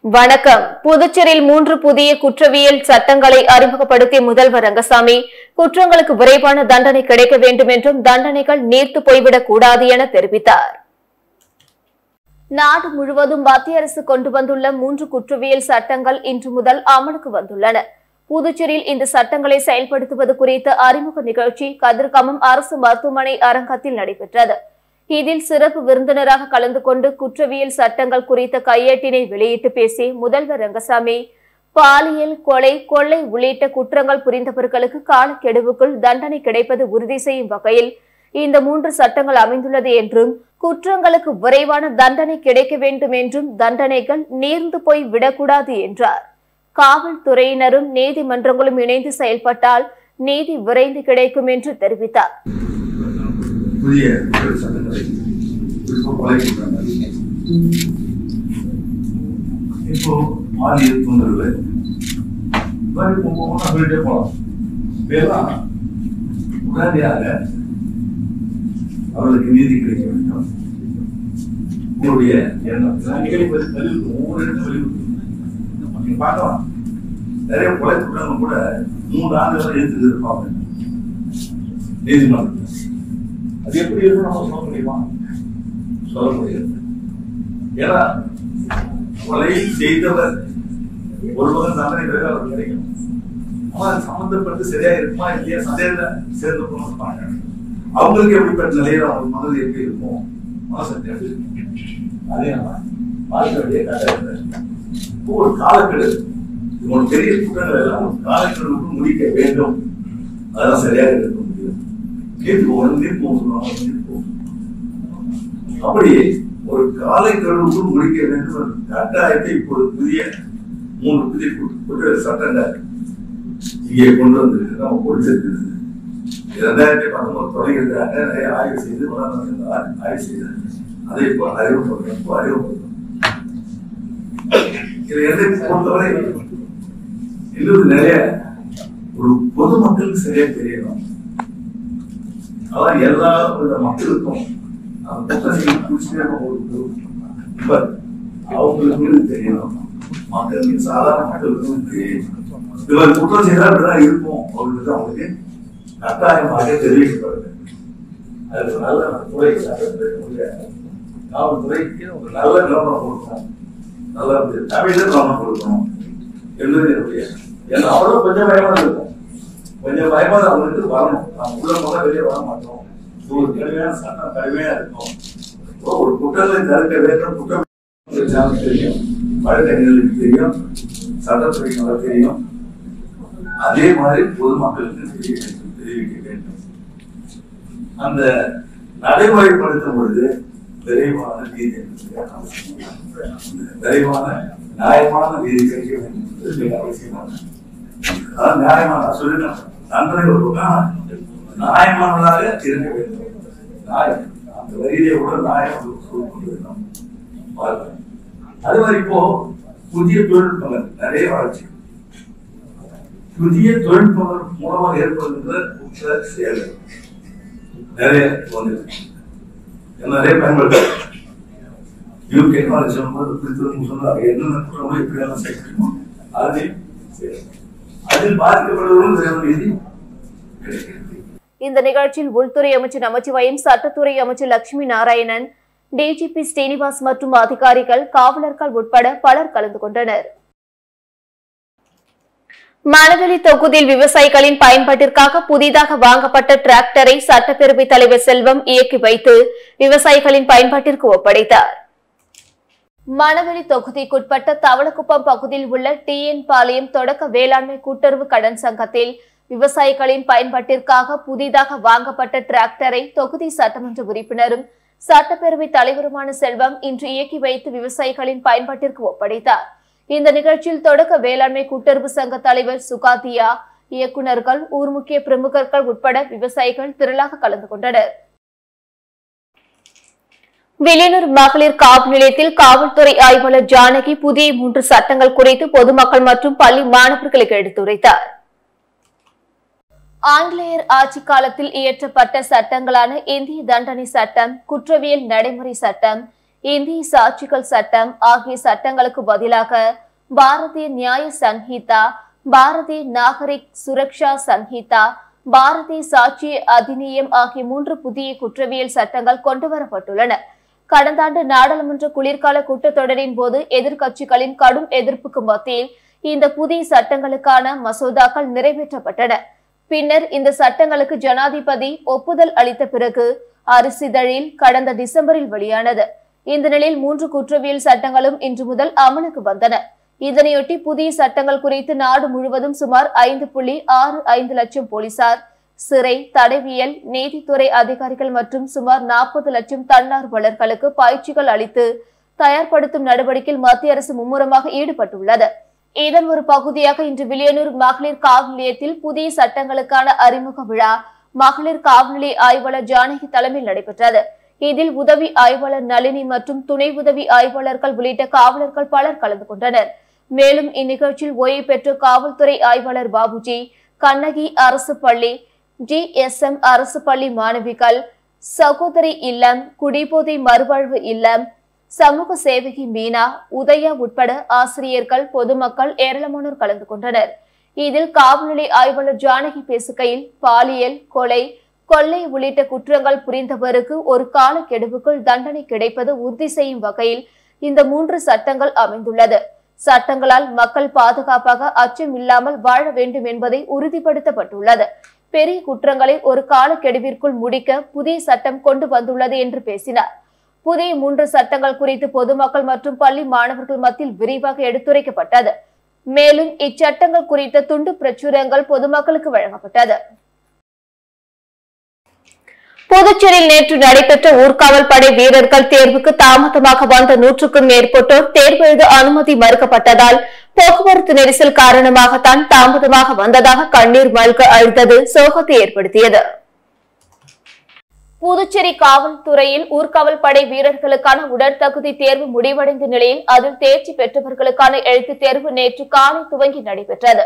வணக்கம். புதுச்சேரியில் 3 புதிய குற்றவியல் சட்டங்களை அறிமுகப்படுத்திய முதல்வர் ரங்கசாமி, குற்றங்களுக்கு விரைவான தண்டனை கிடைக்க வேண்டும் என்றும் தண்டனைகள் நீர்த்து போய்விடக் கூடாது என தெரிவித்தார். நாடு முழுவதும் மத்திய அரசு கொண்டு வந்துள்ள 3 குற்றவியல் சட்டங்கள் இன்று முதல் அமலுக்கு வந்துள்ளன. புதுச்சேரியில் இந்த சட்டங்களை செயல்படுத்துவது குறித்த அறிமுக நிகழ்ச்சி கதிர்காமம் அரசு மருத்துவமனை அரங்கத்தில் நடைபெற்றது. இதில் சிறப்பு விருந்தினராக கலந்து கொண்டு குற்றவியல் சட்டங்கள் குறித்த கையேட்டினை வெளியிட்டு பேசிய முதல்வர் ரங்கசாமி, பாலியல், கொலை, கொள்ளை உள்ளிட்ட குற்றங்கள் புரிந்தவர்களுக்கு காலக்கெடுவுக்குள் தண்டனை கிடைப்பது உறுதி செய்யும் வகையில் இந்த 3 சட்டங்கள் அமைந்துள்ளது என்றும், குற்றங்களுக்கு விரைவான தண்டனை கிடைக்க வேண்டும் என்றும், தண்டனைகள் நீர்ந்து போய் விடக்கூடாது என்றார். காவல்துறையினரும் நீதிமன்றங்களும் இணைந்து செயல்பட்டால் நீதி விரைந்து கிடைக்கும் என்று தெரிவித்தார். புதிய சட்டங்களை இப்போ பாலியல் தொந்தரவு சொல்லிட்டே போலாம். இதெல்லாம் உடனடியாக அவர்களுக்கு நீதி கிடைக்க வேண்டும். உங்களுடைய எண்ணம் ஒவ்வொரு இடத்துல வலியுறுத்தும். நீங்க பார்க்கலாம், நிறைய கொலை குற்றங்கள் கூட 3 ஆண்டுகள் எடுத்துட்டு இருப்பாங்க நீதிமன்றத்தில். அது எப்படி இருக்கும் நம்ம சொல்ல முடியுமா? சொல்ல முடியாது. ஏன்னா கொலை செய்தவர் ஒருவரும் தண்டனை பிறகு அவர் கிடைக்கும். அவன் சம்பந்தப்பட்டு சரியா இருக்குமா இல்லையா சந்தேக சேர்ந்து போனாங்க. அவங்களுக்கு எப்படிப்பட்ட நிலையில அவங்க மனது எப்படி இருக்கும், மனசு எப்படி இருக்கும், அதே பார்க்க வேண்டிய கட்டாயம். ஒரு காலக்கெடு, இவங்க பெரிய குற்றங்கள் எல்லாம் ஒரு காலக்கெடுவுக்கு முடிக்க வேண்டும். அதெல்லாம் சரியாக இருக்க முடியும். அப்படி ஒரு காலக்கெடுவுக்கு முடிக்க வேண்டும் கட்டாயத்தை இப்போது புதிய 3 புதிய குற்றவியல் சட்டங்கள் இங்கே கொண்டு வந்திருக்கு. நம்ம கொடுத்திருக்கிறது 2019 தொடங்கியிருக்காங்க. நிறைய ஆய்வு செய்து ஆய்வு செய்தாங்க. அதை இப்போ அறிவுறுத்தணும். இதை எதை பொறுத்தவரை இன்னும் நிறைய ஒரு பொதுமக்களுக்கு சரியா தெரியணும். அதான் எல்லா வித மக்களுக்கும் அவங்களுக்கு தெரியணும். மக்களுக்கு சாதாரண மக்களுக்கும் தெரியணும். இவர் குற்றம் செய்தால் இருக்கும் அவங்களுக்கு அவங்களுக்கு கட்டாயமாக தெரிவிக்கப்படுது. அது நல்ல துறை காவல்துறைக்கு ஒரு நல்ல கவனம் கொடுக்கணும், நல்ல தமிழக கவனம் கொடுக்கணும் என்பது என்னுடைய. ஏன்னா அவ்வளவு கொஞ்சம் பயமா இருக்கும். கொஞ்சம் பயமா அவங்களுக்கு வரணும். நம்ம உள்ள போல வெளியே வர மாட்டோம். ஒரு கடுமையான சட்டம் கடுமையா இருக்கும். ஒரு குற்றங்களை தடுக்க வேண்டும். குற்றம் தெரியும், வழக்கறிஞர்களுக்கு தெரியும், சட்டத்துறையினருக்கு தெரியும். அதே மாதிரி பொதுமக்களுக்கு தெரிவிக்க வேண்டும். அந்த நடைமுறைப்படுத்தும் பொழுது விரைவான நீதி, விரைவான நியாயமான நீதி கிடைக்க வேண்டும் என்பது அவசியமானது. அதான் நியாயமான சொல்லுங்க, தண்டனை நியாயமானதாக இருக்க வேண்டும். நியாயம் அந்த வரியிலே கூட நியாயம் கொண்டு வேண்டும். அதே மாதிரி இப்போ புதிய தொழில்நுட்பங்கள் நிறைய வளர்ச்சி. புதிய தொழில்நுட்பங்கள் மூலமாக ஏற்படுகின்ற குற்ற செயல்கள் நிறைய வந்துருக்கு. நிறைய பயன்படுத்த யூகே நாலேஜ் சொன்னாங்க. என்னென்ன குற்றமோ எப்படியெல்லாம் செய்யணுமோ அதையும் அதில் பாதிக்கப்படுவதும் நீதி கிடைக்கிறது. இந்த நிகழ்ச்சியில் உள்துறை அமைச்சர் நமச்சிவாயம், சட்டத்துறை அமைச்சர் லட்சுமி நாராயணன், டிஜிபி ஸ்ரீனிவாஸ் மற்றும் அதிகாரிகள், காவலர்கள் உட்பட பலர் கலந்து கொண்டனர். மணவெளி தொகுதியில் விவசாயிகளின் பயன்பாட்டிற்காக புதிதாக வாங்கப்பட்ட டிராக்டரை சட்டப்பேரவைத் தலைவர் செல்வம் இயக்கி வைத்து விவசாயிகளின் பயன்பாட்டிற்கு ஒப்படைத்தார். மணவெளி தொகுதிக்குட்பட்ட தவளக்குப்பம் பகுதியில் உள்ள டிஎன் பாளையம் தொடக்க வேளாண்மை கூட்டுறவு கடன் சங்கத்தில் விவசாயிகளின் பயன்பாட்டிற்காக புதிதாக வாங்கப்பட்ட டிராக்டரை தொகுதி சட்டமன்ற உறுப்பினரும் சட்டப்பேரவைத் தலைவருமான செல்வம் இன்று இயக்கி வைத்து விவசாயிகளின் பயன்பாட்டிற்கு ஒப்படைத்தார். இந்த நிகழ்ச்சியில் தொடக்க வேளாண்மை கூட்டுறவு சங்க தலைவர் சுகாதியா, இயக்குநர்கள், ஊர் முக்கிய பிரமுகர்கள் உட்பட விவசாயிகள் திரளாக கலந்து கொண்டனர். வில்லியனூர் மகளிர் காவல் நிலையத்தில் காவல்துறை ஆய்வாளர் ஜானகி புதிய 3 சட்டங்கள் குறித்து பொதுமக்கள் மற்றும் பள்ளி மாணவர்களுக்கு எடுத்துரைத்தார். ஆங்கிலேயர் ஆட்சி காலத்தில் இயற்றப்பட்ட சட்டங்களான இந்திய தண்டனை சட்டம், குற்றவியல் நடைமுறை சட்டம், இந்திய சாட்சிகள் சட்டம் ஆகிய சட்டங்களுக்கு பதிலாக பாரதிய நியாய சன்ஹிதா, பாரதிய நாகரிக் சுரக்ஷா சன்ஹிதா, பாரதிய சாட்சி அதிநியம் ஆகிய 3 புதிய குற்றவியல் சட்டங்கள் கொண்டுவரப்பட்டுள்ளன. கடந்த ஆண்டு நாடாளுமன்ற குளிர்கால கூட்டத்தொடரின் போது எதிர்க்கட்சிகளின் கடும் எதிர்ப்புக்கு மத்தியில் இந்த புதிய சட்டங்களுக்கான மசோதாக்கள் நிறைவேற்றப்பட்டன. பின்னர் இந்த சட்டங்களுக்கு ஜனாதிபதி ஒப்புதல் அளித்த பிறகு அரசிதழில் கடந்த டிசம்பரில் வெளியானது. இந்த நிலையில் 3 குற்றவியல் சட்டங்களும் இன்று முதல் அமலுக்கு வந்தன. இதனையொட்டி புதிய சட்டங்கள் குறித்து நாடு முழுவதும் சுமார் 5.65 லட்சம் போலீசார், சிறை, தடவியல், நீதித்துறை அதிகாரிகள் மற்றும் சுமார் 40 லட்சம் தன்னார்வலர்களுக்கு பயிற்சிகள் அளித்து தயார்படுத்தும் நடவடிக்கையில் மத்திய அரசு மும்முரமாக ஈடுபட்டுள்ளது. இதன் ஒரு பகுதியாக இன்று வில்லியனூர் மகளிர் காவல் நிலையத்தில் புதிய சட்டங்களுக்கான அறிமுக விழா மகளிர் காவல் நிலைய ஆய்வாளர் ஜானகி தலைமையில் நடைபெற்றது. இதில் உதவி ஆய்வாளர் நளினி மற்றும் துணை உதவி ஆய்வாளர்கள் உள்ளிட்ட காவலர்கள் பலர் கலந்து கொண்டனர். மேலும் இந்நிகழ்ச்சியில் ஓய்வு பெற்ற காவல்துறை ஆய்வாளர் பாபுஜி, கண்ணகி அரசு பள்ளி, GSM அரசு பள்ளி மாணவிகள், சகோதரி இல்லம், குடிபோதை மறுவாழ்வு இல்லம், சமூக சேவகி மீனா, உதயா உட்பட ஆசிரியர்கள், பொதுமக்கள் ஏராளமானோர் கலந்து கொண்டனர். இதில் காவல்நிலை ஆய்வாளர் ஜானகி பேசுகையில், பாலியல், கொலை, கொள்ளை உள்ளிட்ட குற்றங்கள் புரிந்தவருக்கு ஒரு காலக்கெடுவுக்குள் தண்டனை கிடைப்பது உறுதி செய்யும் வகையில் இந்த 3 சட்டங்கள் அமைந்துள்ளது. சட்டங்களால் மக்கள் பாதுகாப்பாக அச்சம் இல்லாமல் வாழ வேண்டும் என்பதை உறுதிப்படுத்தப்பட்டுள்ளது. பெரிய குற்றங்களை ஒரு காலக்கெடுவிற்குள் முடிக்க புதிய சட்டம் கொண்டு வந்துள்ளது என்று பேசினார். புதிய 3 சட்டங்கள் குறித்து பொதுமக்கள் மற்றும் பள்ளி மாணவர்கள் மத்தியில் விரிவாக எடுத்துரைக்கப்பட்டது. மேலும் இச்சட்டங்கள் குறித்த துண்டு பிரச்சுரங்கள் பொதுமக்களுக்கு வழங்கப்பட்டது. புதுச்சேரியில் நேற்று நடைபெற்ற ஊர்காவல் படை வீரர்கள் தேர்வுக்கு தாமதமாக வந்த 100க்கும் மேற்பட்டோர் தேர்வு எழுத அனுமதி மறுக்கப்பட்டதால் போக்குவரத்து நெரிசல் காரணமாகத்தான் தாமதமாக வந்ததாக கண்ணீர் மல்க அழுதது சோகத்தை ஏற்படுத்தியது. புதுச்சேரி காவல்துறையில் ஊர்காவல் படை வீரர்களுக்கான உடற்தகுதி தேர்வு முடிவடைந்த நிலையில் அதில் தேர்ச்சி பெற்றவர்களுக்கான எழுத்துத் தேர்வு நேற்று காலை துவங்கி நடைபெற்றது.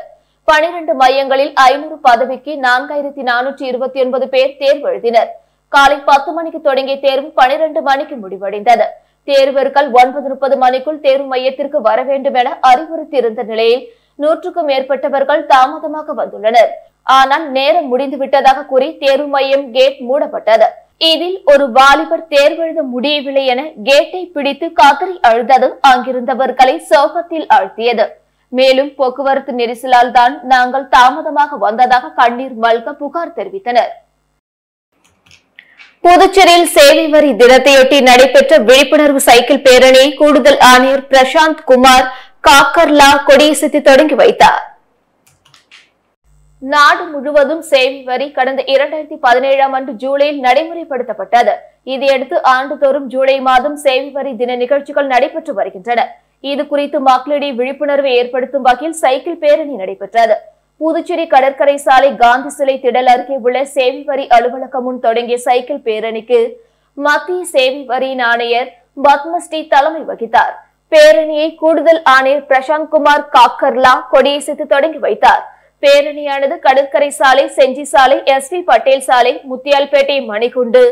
12 மையங்களில் 500 பதவிக்கு 4429 பேர் தேர்வு எழுதினர். காலை 10 மணிக்கு தொடங்கிய தேர்வு 12 மணிக்கு முடிவடைந்தது. தேர்வர்கள் 9:30 மணிக்குள் தேர்வு மையத்திற்கு வர வேண்டும் என அறிவுறுத்தியிருந்த நிலையில் 100க்கும் மேற்பட்டவர்கள் தாமதமாக வந்துள்ளனர். ஆனால் நேரம் முடிந்துவிட்டதாக கூறி தேர்வு மையம் கேட் மூடப்பட்டது. இதில் ஒரு வாலிபர் தேர்வெழுத முடியவில்லை என கேட்டை பிடித்து கதறி அழுதது அங்கிருந்தவர்களை சோகத்தில் ஆழ்த்தியது. மேலும் போக்குவரத்து நெரிசலால் தான் நாங்கள் தாமதமாக வந்ததாக கண்ணீர் மல்க புகார் தெரிவித்தனர். புதுச்சேரியில் சேவை வரி தினத்தையொட்டி நடைபெற்ற விழிப்புணர்வு சைக்கிள் பேரணியை கூடுதல் ஆணையர் பிரசாந்த் குமார் காக்கர்லா கொடியசைத்து தொடங்கி வைத்தார். நாடு முழுவதும் சேவை வரி கடந்த 2017ஆம் ஆண்டு ஜூலையில் நடைமுறைப்படுத்தப்பட்டது. இதையடுத்து ஆண்டுதோறும் ஜூலை மாதம் சேவை வரி தின நிகழ்ச்சிகள் நடைபெற்று வருகின்றன. இது குறித்து மக்களிடையே விழிப்புணர்வை ஏற்படுத்தும் வகையில் சைக்கிள் பேரணி நடைபெற்றது. புதுச்சேரி கடற்கரை சாலை காந்தி சிலை திடல் அருகே உள்ள சேவை வரி அலுவலகம் முன் தொடங்கிய சைக்கிள் பேரணிக்கு மத்திய சேவை வரி ஆணையர் பத்மஸ்ரீ தலைமை வகித்தார். பேரணியை கூடுதல் ஆணையர் பிரசாந்த் குமார் காக்கர்லா கொடியசைத்து தொடங்கி வைத்தார். பேரணியானது கடற்கரை சாலை, செஞ்சி சாலை, SV பட்டேல் சாலை, முத்தியால்பேட்டை மணிகுண்டு,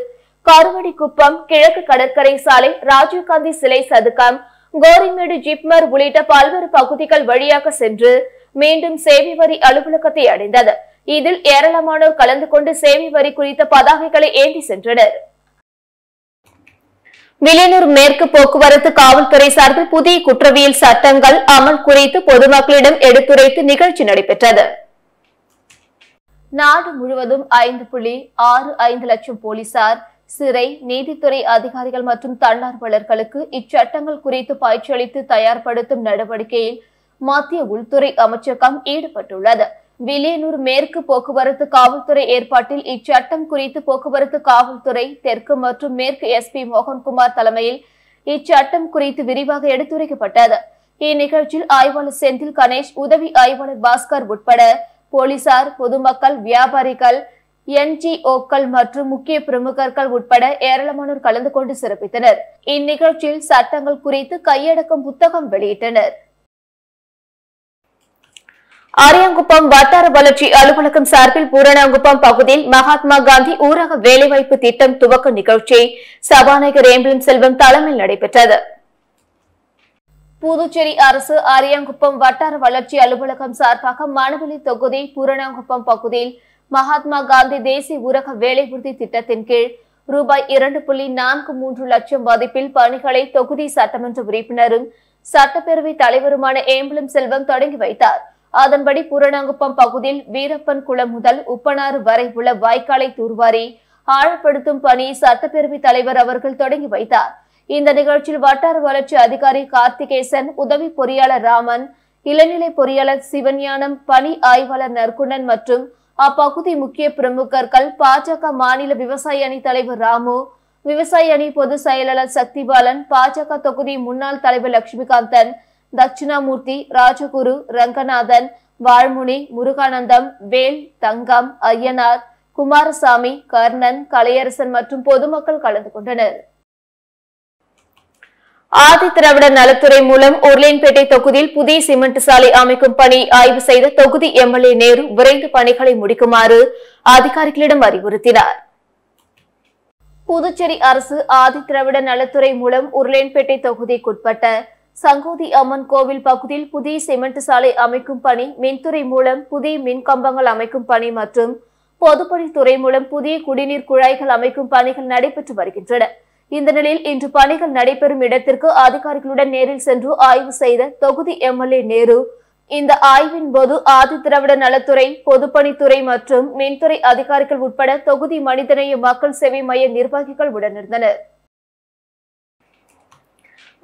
கருவடிக்குப்பம், கிழக்கு கடற்கரை சாலை, ராஜீவ்காந்தி சிலை சதுக்கம், கோரிமேடு, ஜிப்மர் உள்ளிட்ட பல்வேறு பகுதிகள் வழியாக சென்று மீண்டும் சேவை வரி அலுவலகத்தை அடைந்தது. இதில் ஏராளமானோர் கலந்து கொண்டு சேவை வரி குறித்த பதாகைகளை ஏந்தி சென்றனர். வில்லியனூர் மேற்கு போக்குவரத்து காவல்துறை சார்பில் புதிய குற்றவியல் சட்டங்கள் அமல் குறித்து பொதுமக்களிடம் எடுத்துரைத்து நிகழ்ச்சி நடைபெற்றது. நாடு முழுவதும் 5.65 லட்சம் போலீசார், சிறை, நீதித்துறை அதிகாரிகள் மற்றும் தன்னார்வலர்களுக்கு இச்சட்டங்கள் குறித்து பயிற்சி அளித்து தயார்படுத்தும் நடவடிக்கையில் மத்திய உள்துறை அமைச்சகம் ஈடுபட்டுள்ளது. வில்லியனூர் மேற்கு போக்குவரத்து காவல்துறை ஏற்பாட்டில் இச்சட்டம் குறித்து போக்குவரத்து காவல்துறை தெற்கு மற்றும் மேற்கு SP மோகன்குமார் தலைமையில் இச்சட்டம் குறித்து விரிவாக எடுத்துரைக்கப்பட்டது. இந்நிகழ்ச்சியில் ஆய்வாளர் செந்தில் கணேஷ், உதவி ஆய்வாளர் பாஸ்கர் உட்பட போலீசார், பொதுமக்கள், வியாபாரிகள், NGOக்கள் மற்றும் முக்கிய பிரமுகர்கள் உட்பட ஏராளமானோர் கலந்து கொண்டு சிறப்பித்தனர். இந்நிகழ்ச்சியில் சட்டங்கள் குறித்து கையடக்கம் புத்தகம் வெளியிட்டனர். ஆரியாங்குப்பம் வட்டார வளர்ச்சி அலுவலகம் சார்பில் பூரணாங்குப்பம் பகுதியில் மகாத்மா காந்தி ஊரக வேலைவாய்ப்பு திட்டம் துவக்க நிகழ்ச்சி சபாநாயகர் ஏம்பலம் செல்வம் தலைமையில் நடைபெற்றது. புதுச்சேரி அரசு ஆரியாங்குப்பம் வட்டார வளர்ச்சி அலுவலகம் சார்பாக மணவெளி தொகுதி பூரணாங்குப்பம் பகுதியில் மகாத்மா காந்தி தேசிய ஊரக வேலை உறுதி திட்டத்தின் கீழ் ரூபாய் 2.43 லட்சம் மதிப்பில் பணிகளை தொகுதி சட்டமன்ற உறுப்பினரும் சட்டப்பேரவை தலைவருமான ஏம்பலம் செல்வம் தொடங்கி வைத்தார். அதன்படி பூரணாங்குப்பம் பகுதியில் வீரப்பன் குளம் முதல் உப்பனாறு வரை உள்ள வாய்க்காலை தூர்வாரி ஆழப்படுத்தும் பணி சட்டப்பேரவை தலைவர் அவர்கள் தொடங்கி வைத்தார். இந்த நிகழ்ச்சியில் வட்டார வளர்ச்சி அதிகாரி கார்த்திகேசன், உதவி பொறியாளர் ராமன், இளநிலை பொறியாளர் சிவஞானம், பணி ஆய்வாளர் நற்குணன் மற்றும் அப்பகுதி முக்கிய பிரமுகர்கள், பாஜக மாநில விவசாய அணி தலைவர் ராமு, விவசாய அணி பொதுச் செயலாளர் சக்திபாலன், பாஜக தொகுதி முன்னாள் தலைவர் லட்சுமிகாந்தன், தட்சிணாமூர்த்தி, ராஜகுரு, ரங்கநாதன், வாழ்முனி, முருகானந்தம், வேல், தங்கம், ஐயனார், குமாரசாமி, கர்ணன், கலையரசன் மற்றும் பொதுமக்கள் கலந்து கொண்டனர். ஆதி திராவிட நலத்துறை மூலம் உருளையன்பேட்டை தொகுதியில் புதிய சிமெண்ட் சாலை அமைக்கும் பணி ஆய்வு செய்த தொகுதி எம்எல்ஏ நேரு விரைந்து பணிகளை முடிக்குமாறு அதிகாரிகளிடம் அறிவுறுத்தினார். புதுச்சேரி அரசு ஆதி திராவிட நலத்துறை மூலம் உருளையன்பேட்டை தொகுதிக்குட்பட்ட சங்கோதி அம்மன் கோவில் பகுதியில் புதிய சிமெண்ட் சாலை அமைக்கும் பணி, மின்துறை மூலம் புதிய மின் கம்பங்கள் அமைக்கும் பணி மற்றும் பொதுப்பணித்துறை மூலம் புதிய குடிநீர் குழாய்கள் அமைக்கும் பணிகள் நடைபெற்று வருகின்றன. இந்த நிலையில் இன்று பணிகள் நடைபெறும் இடத்திற்கு அதிகாரிகளுடன் நேரில் சென்று ஆய்வு செய்த தொகுதி எம்எல்ஏ நேரு இந்த ஆய்வின் போது ஆதி திராவிட நலத்துறை, பொதுப்பணித்துறை மற்றும் மின்துறை அதிகாரிகள் உட்பட தொகுதி மனிதநேய மக்கள் சேவை மைய நிர்வாகிகள் உடனிருந்தனர்.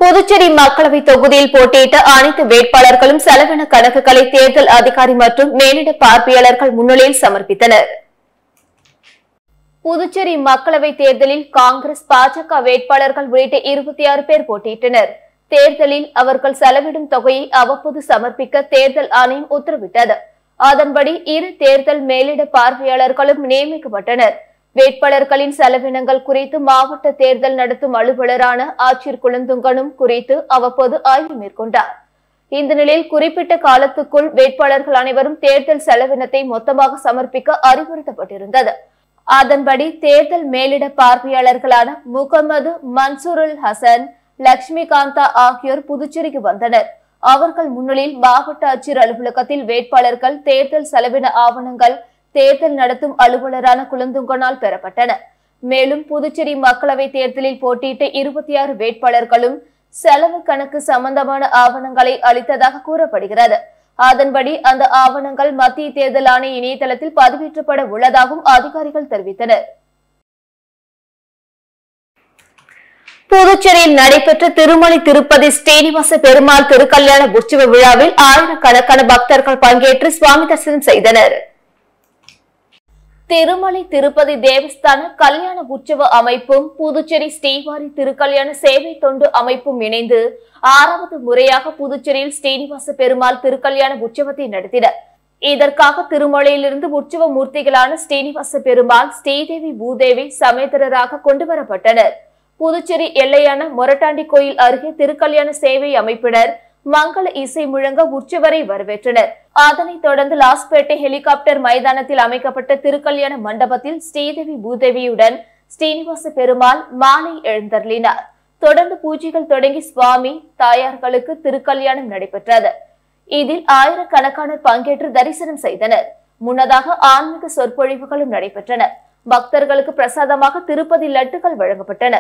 புதுச்சேரி மக்களவை தொகுதியில் போட்டியிட்ட அனைத்து வேட்பாளர்களும் செலவின கணக்குகளை தேர்தல் அதிகாரி மற்றும் மேலிட பார்வையாளர்கள் முன்னிலையில் சமர்ப்பித்தனர். புதுச்சேரி மக்களவை தேர்தலில் காங்கிரஸ், பாஜக வேட்பாளர்கள் உள்ளிட்ட 26 பேர் போட்டியிட்டனர். தேர்தலில் அவர்கள் செலவிடும் தொகையை அவ்வப்போது சமர்ப்பிக்க தேர்தல் ஆணையம் உத்தரவிட்டது. அதன்படி இரு தேர்தல் மேலிட பார்வையாளர்களும் நியமிக்கப்பட்டனர். வேட்பாளர்களின் செலவினங்கள் குறித்து மாவட்ட தேர்தல் நடத்தும் அலுவலரான ஆட்சியர் குளந்துங்கனும் குறித்து அவ்வப்போது ஆய்வு மேற்கொண்டார். இந்த நிலையில் குறிப்பிட்ட காலத்துக்குள் வேட்பாளர்கள் அனைவரும் தேர்தல் செலவினத்தை மொத்தமாக சமர்ப்பிக்க அறிவுறுத்தப்பட்டிருந்தது. அதன்படி தேர்தல் மேலிட பார்வையாளர்களான முகமது மன்சூருல் ஹசன், லட்சுமிகாந்தா ஆகியோர் புதுச்சேரிக்கு வந்தனர். அவர்கள் முன்னிலையில் மாவட்ட ஆட்சியர் அலுவலகத்தில் வேட்பாளர்கள் தேர்தல் செலவின ஆவணங்கள் தேர்தல் நடத்தும் அலுவலரான குளந்துங்கனால் பெறப்பட்டன. மேலும் புதுச்சேரி மக்களவை தேர்தலில் போட்டியிட்ட 26 வேட்பாளர்களும் செலவு கணக்கு சம்பந்தமான ஆவணங்களை அளித்ததாக கூறப்படுகிறது. அதன்படி அந்த ஆவணங்கள் மத்திய தேர்தல் ஆணைய இணையதளத்தில் பதிவேற்றப்பட உள்ளதாகவும் அதிகாரிகள் தெரிவித்தனர். புதுச்சேரியில் நடைபெற்ற திருமலை திருப்பதி ஸ்ரீனிவாச பெருமாள் திருக்கல்யாண உற்சவ விழாவில் ஆயிரக்கணக்கான பக்தர்கள் பங்கேற்று சுவாமி தரிசனம் செய்தனர். திருமலை திருப்பதி தேவஸ்தான கல்யாண உற்சவ அமைப்பும் புதுச்சேரி ஸ்ரீவாரி திருக்கல்யாண சேவை தொண்டு அமைப்பும் இணைந்து 6வது முறையாக புதுச்சேரியில் ஸ்ரீனிவாச பெருமாள் திருக்கல்யாண உற்சவத்தை நடத்தினர். இதற்காக திருமலையிலிருந்து உற்சவ மூர்த்திகளான ஸ்ரீனிவாச பெருமாள், ஸ்ரீதேவி, பூதேவி சமேதரராக கொண்டுவரப்பட்டனர். புதுச்சேரி எல்லையான மொரட்டாண்டி கோயில் அருகே திருக்கல்யாண சேவை அமைப்பினர் மங்கள இசை முழங்க உற்சவரை வரவேற்றனர். அதனைத் தொடர்ந்து லாஸ்பேட்டை ஹெலிகாப்டர் மைதானத்தில் அமைக்கப்பட்ட திருக்கல்யாண மண்டபத்தில் ஸ்ரீதேவி பூதேவியுடன் ஸ்ரீனிவாச பெருமாள் மாலை எழுந்தருளினார். தொடர்ந்து பூஜைகள் தொடங்கி சுவாமி தாயார்களுக்கு திருக்கல்யாணம் நடைபெற்றது. இதில் ஆயிரக்கணக்கானோர் பங்கேற்று தரிசனம் செய்தனர். முன்னதாக ஆன்மீக சொற்பொழிவுகளும் நடைபெற்றன. பக்தர்களுக்கு பிரசாதமாக திருப்பதி லட்டுகள் வழங்கப்பட்டன.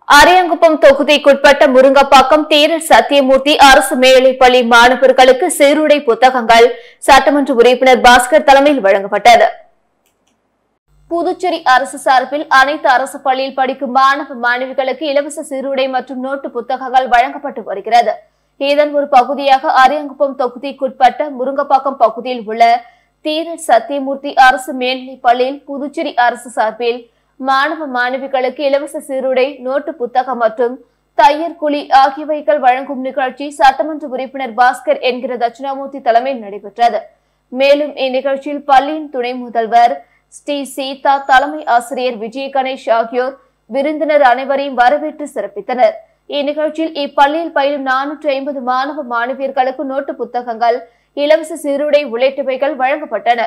அரியாங்குப்பம் தொகுதிக்குட்பட்ட முருங்கப்பாக்கம் தீரர் சத்தியமூர்த்தி அரசு மேல்நிலைப்பள்ளி மாணவர்களுக்கு சீருடை புத்தகங்கள் சட்டமன்ற உறுப்பினர் பாஸ்கர் தலைமையில் வழங்கப்பட்டது. புதுச்சேரி அரசு சார்பில் அனைத்து அரசு பள்ளியில் படிக்கும் மாணவ மாணவிகளுக்கு இலவச சீருடை மற்றும் நோட்டு புத்தகங்கள் வழங்கப்பட்டு வருகிறது. இதன் ஒரு பகுதியாக அரியாங்குப்பம் தொகுதிக்குட்பட்ட முருங்கப்பாக்கம் பகுதியில் உள்ள தீரர் சத்தியமூர்த்தி அரசு மேல்நிலைப் பள்ளியில் புதுச்சேரி அரசு சார்பில் மாணவ மாணவிகளுக்கு இலவச சீருடை, நோட்டு புத்தகம் மற்றும் தையர் கூலி ஆகியவைகள் வழங்கும் நிகழ்ச்சி சட்டமன்ற உறுப்பினர் பாஸ்கர் என்கிற தட்சிணாமூர்த்தி தலைமையில் நடைபெற்றது. மேலும் இந்நிகழ்ச்சியில் பள்ளியின் துணை முதல்வர் ஸ்ரீ சீதா, தலைமை ஆசிரியர் விஜய கணேஷ் ஆகியோர் விருந்தினர் அனைவரையும் வரவேற்று சிறப்பித்தனர். இந்நிகழ்ச்சியில் இப்பள்ளியில் பயிலும் 450 மாணவ மாணவியர்களுக்கு நோட்டு புத்தகங்கள், இலவச சீருடை உள்ளிட்டவைகள் வழங்கப்பட்டன.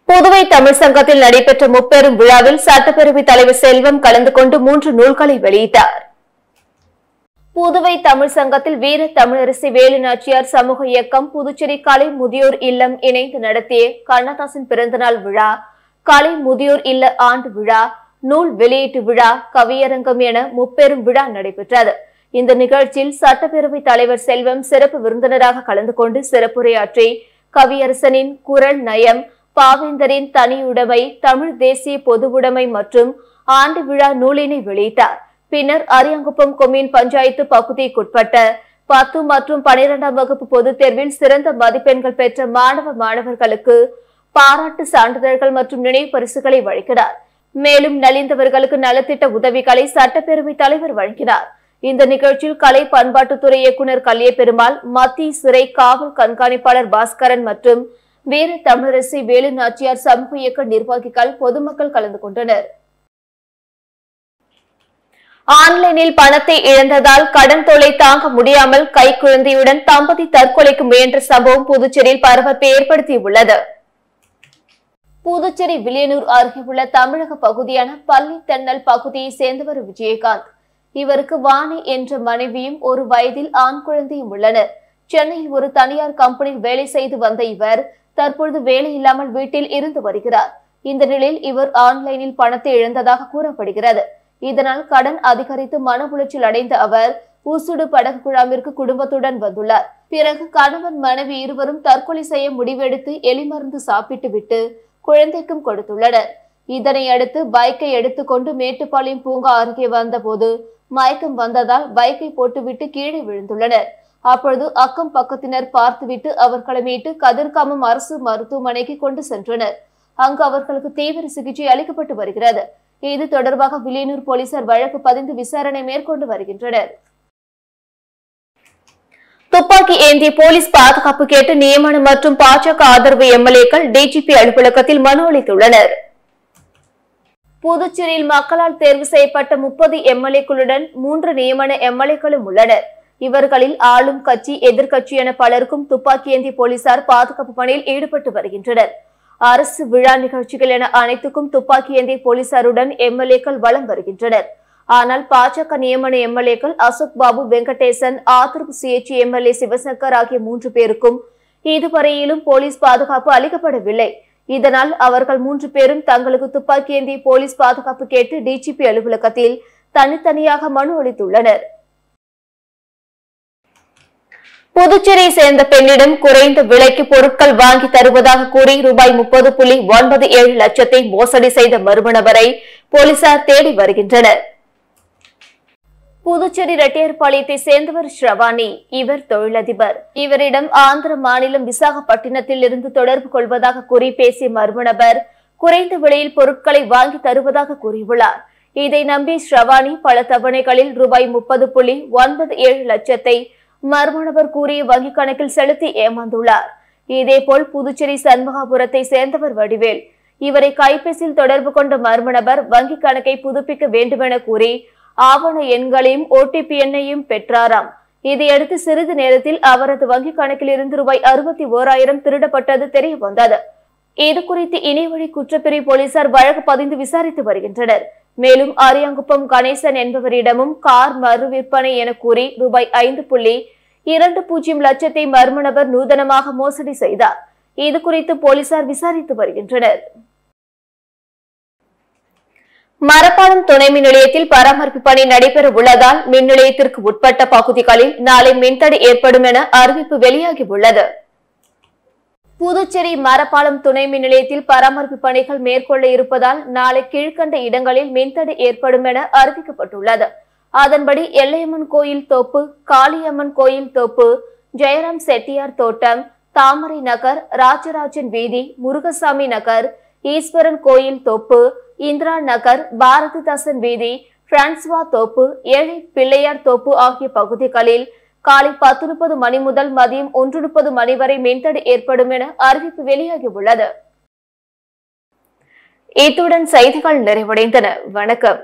புதுவை தமிழ் சங்கத்தில் நடைபெற்ற முப்பெரும் விழாவில் சட்டப்பேரவைத் தலைவர் செல்வம் கலந்து கொண்டு 3 நூல்களை வெளியிட்டார். புதுவை தமிழ் சங்கத்தில் வீர தமிழரசி வேலு நாச்சியார் சமூக இயக்கம், புதுச்சேரி கலை முதியோர் இல்லம் இணைந்து நடத்திய கண்ணதாசன் பிறந்தநாள் விழா, கலை முதியோர் இல்ல ஆண்டு விழா, நூல் வெளியீட்டு விழா, கவியரங்கம் என முப்பெரும் விழா நடைபெற்றது. இந்த நிகழ்ச்சியில் சட்டப்பேரவைத் தலைவர் செல்வம் சிறப்பு விருந்தினராக கலந்து கொண்டு சிறப்புரையாற்றி கவியரசனின் குரல் நயம், பாவேந்தரின் தனியுடைமை, தமிழ் தேசிய பொதுவுடைமை மற்றும் ஆண்டு விழா நூலினை வெளியிட்டார். பின்னர் அரியாங்குப்பம் கொம்யூன் பஞ்சாயத்து பகுதிக்குட்பட்ட 10 மற்றும் 12ஆம் வகுப்பு பொதுத் தேர்வில் சிறந்த மதிப்பெண்கள் பெற்ற மாணவர்களுக்கு பாராட்டு சான்றிதழ்கள் மற்றும் நினைவு பரிசுகளை வழங்கினார். மேலும் நலிந்தவர்களுக்கு நலத்திட்ட உதவிகளை சட்டப்பேரவைத் தலைவர் வழங்கினார். இந்த நிகழ்ச்சியில் கலை பண்பாட்டுத்துறை இயக்குநர் கல்லியபெருமாள், மத்திய சிறை காவல் கண்காணிப்பாளர் பாஸ்கரன் மற்றும் வீர தமிழரசி வேலு நாச்சியார் சமூக இயக்க நிர்வாகிகள், பொதுமக்கள் கலந்து கொண்டனர். ஆன்லைனில் பணத்தை இழந்ததால் கடன் தொல்லை தாங்க முடியாமல் கைக்குழந்தையுடன் தம்பதி தற்கொலைக்கு முயன்ற சம்பவம் புதுச்சேரியில் பரபரப்பை ஏற்படுத்தியுள்ளது. புதுச்சேரி வில்லியனூர் அருகே உள்ள தமிழக பகுதியான பள்ளித்தென்னல் பகுதியை சேர்ந்தவர் விஜயகாந்த். இவருக்கு வாணி என்ற மனைவியும் 1 வயதில் ஆண் குழந்தையும் உள்ளனர். சென்னையில் ஒரு தனியார் கம்பெனியில் வேலை செய்து வந்த இவர் தற்பொழுது வேலை இல்லாமல் வீட்டில் இருந்து வருகிறார். இந்த நிலையில் இவர் ஆன்லைனில் பணத்தை இழந்ததாக கூறப்படுகிறது. இதனால் கடன் அதிகரித்து மன உளைச்சல் அடைந்த அவர் ஊசுடு படகு குழாமிற்கு குடும்பத்துடன் வந்துள்ளார். பிறகு கணவன் மனைவி இருவரும் தற்கொலை செய்ய முடிவெடுத்து எலிமருந்து சாப்பிட்டு விட்டு குழந்தைக்கும் கொடுத்துள்ளனர். இதனை அடுத்து பைக்கை எடுத்துக்கொண்டு மேட்டுப்பாளையம் பூங்கா அருகே வந்தபோது மயக்கம் வந்ததால் பைக்கை போட்டுவிட்டு கீழே விழுந்துள்ளனர். அப்பொழுது அக்கம் பக்கத்தினர் பார்த்துவிட்டு அவர்களை மீட்டு கதிர்காமம் அரசு மருத்துவமனைக்கு கொண்டு சென்றனர். அங்கு அவர்களுக்கு தீவிர சிகிச்சை அளிக்கப்பட்டு வருகிறது. இது தொடர்பாக வில்லியனூர் போலீசார் வழக்கு பதிந்து விசாரணை மேற்கொண்டு வருகின்றனர். துப்பாக்கி ஏந்திய போலீஸ் பாதுகாப்பு கேட்டு நியமனம் மற்றும் பாஜக ஆதரவு எம்எல்ஏக்கள் டிஜிபி அலுவலகத்தில் மனு அளித்துள்ளனர். புதுச்சேரியில் மக்களால் தேர்வு செய்யப்பட்ட 30 எம்எல்ஏக்களுடன் 3 நியமன எம்எல்ஏக்களும் உள்ளனர். இவர்களில் ஆளும் கட்சி, எதிர்கட்சி என பலருக்கும் துப்பாக்கி ஏந்திய போலீசார் பாதுகாப்பு பணியில் ஈடுபட்டு வருகின்றனர். அரசு விழா நிகழ்ச்சிகள் என அனைத்துக்கும் துப்பாக்கி ஏந்திய போலீசாருடன் எம்எல்ஏக்கள் வலம் வருகின்றனர். ஆனால் பாஜக நியமன எம்எல்ஏக்கள் அசோக் பாபு, வெங்கடேசன், ஆதரவு சுயேட்சை எம்எல்ஏ சிவசங்கர் ஆகிய 3 பேருக்கும் இதுவரையிலும் போலீஸ் பாதுகாப்பு அளிக்கப்படவில்லை. இதனால் அவர்கள் 3 பேரும் தங்களுக்கு துப்பாக்கி ஏந்திய போலீஸ் பாதுகாப்பு கேட்டு டிஜிபி அலுவலகத்தில் தனித்தனியாக மனு அளித்துள்ளனர். புதுச்சேரியை சேர்ந்த பெண்ணிடம் குறைந்த விலைக்கு பொருட்கள் வாங்கி தருவதாக கூறி ரூபாய் 30.97 லட்சத்தை மோசடி செய்த மர்ம நபரை போலீசார் தேடி வருகின்றனர். புதுச்சேரி ரெட்டியார்பாளையத்தை சேர்ந்தவர் ஸ்ரவானி. இவர் தொழிலதிபர். இவரிடம் ஆந்திர மாநிலம் விசாகப்பட்டினத்தில் இருந்து தொடர்பு கொள்வதாக கூறி பேசிய மர்ம நபர் குறைந்த விலையில் பொருட்களை வாங்கி தருவதாக கூறியுள்ளார். இதை நம்பி ஸ்ரவானி பல தவணைகளில் ரூபாய் 30.97 லட்சத்தை மர்ம நபர் கூறிய வங்கிக் கணக்கில் செலுத்தி ஏமாந்துள்ளார். இதேபோல் புதுச்சேரி சண்முகாபுரத்தை சேர்ந்தவர் வடிவேல். இவரை கைபேசியில் தொடர்பு கொண்ட மர்ம நபர் வங்கிக் கணக்கை புதுப்பிக்க வேண்டுமென கூறி ஆவண எண்களையும் ஓடிபி எண்ணையும் பெற்றாராம். இதையடுத்து சிறிது நேரத்தில் அவரது வங்கிக் கணக்கில் இருந்து ரூபாய் 61,000 திருடப்பட்டது தெரிய வந்தது. இதுகுறித்து இணையவழி குற்றப்பிரிவு போலீசார் வழக்கு பதிந்து விசாரித்து வருகின்றனர். மேலும் அரியாங்குப்பம் கணேசன் என்பவரிடமும் கார் மறு விற்பனை என கூறி ரூபாய் 5.20 லட்சத்தை மர்ம நபர் நூதனமாக மோசடி செய்தார். இதுகுறித்து போலீசார் விசாரித்து வருகின்றனர். மரப்பாலம் துணை மின் நிலையத்தில் பராமரிப்பு பணி நடைபெற உள்ளதால் மின் நிலையத்திற்கு உட்பட்ட பகுதிகளில் நாளை மின்தடை ஏற்படும் என அறிவிப்பு வெளியாகியுள்ளது. புதுச்சேரி மரப்பாலம் துணை மின் நிலையத்தில் பராமரிப்பு பணிகள் மேற்கொள்ள இருப்பதால் நாளை கீழ்கண்ட இடங்களில் மின்தடை ஏற்படும் என அறிவிக்கப்பட்டுள்ளது. அதன்படி எல்லையம்மன் கோயில் தோப்பு, காளியம்மன் கோயில் தோப்பு, ஜெயராம் செட்டியார் தோட்டம், தாமரை நகர், ராஜராஜன் வீதி, முருகசாமி நகர், ஈஸ்வரன் கோயில் தோப்பு, இந்திரா நகர், பாரதிதாசன் வீதி, பிரான்சுவா தோப்பு, ஏழை பிள்ளையார் தோப்பு ஆகிய பகுதிகளில் காலை 10:30 மணி முதல் மதியம் 1:30 மணி வரை மின்தடை ஏற்படும் என அறிவிப்பு வெளியாகியுள்ளது. இத்துடன் செய்திகள் நிறைவடைந்தன. வணக்கம்.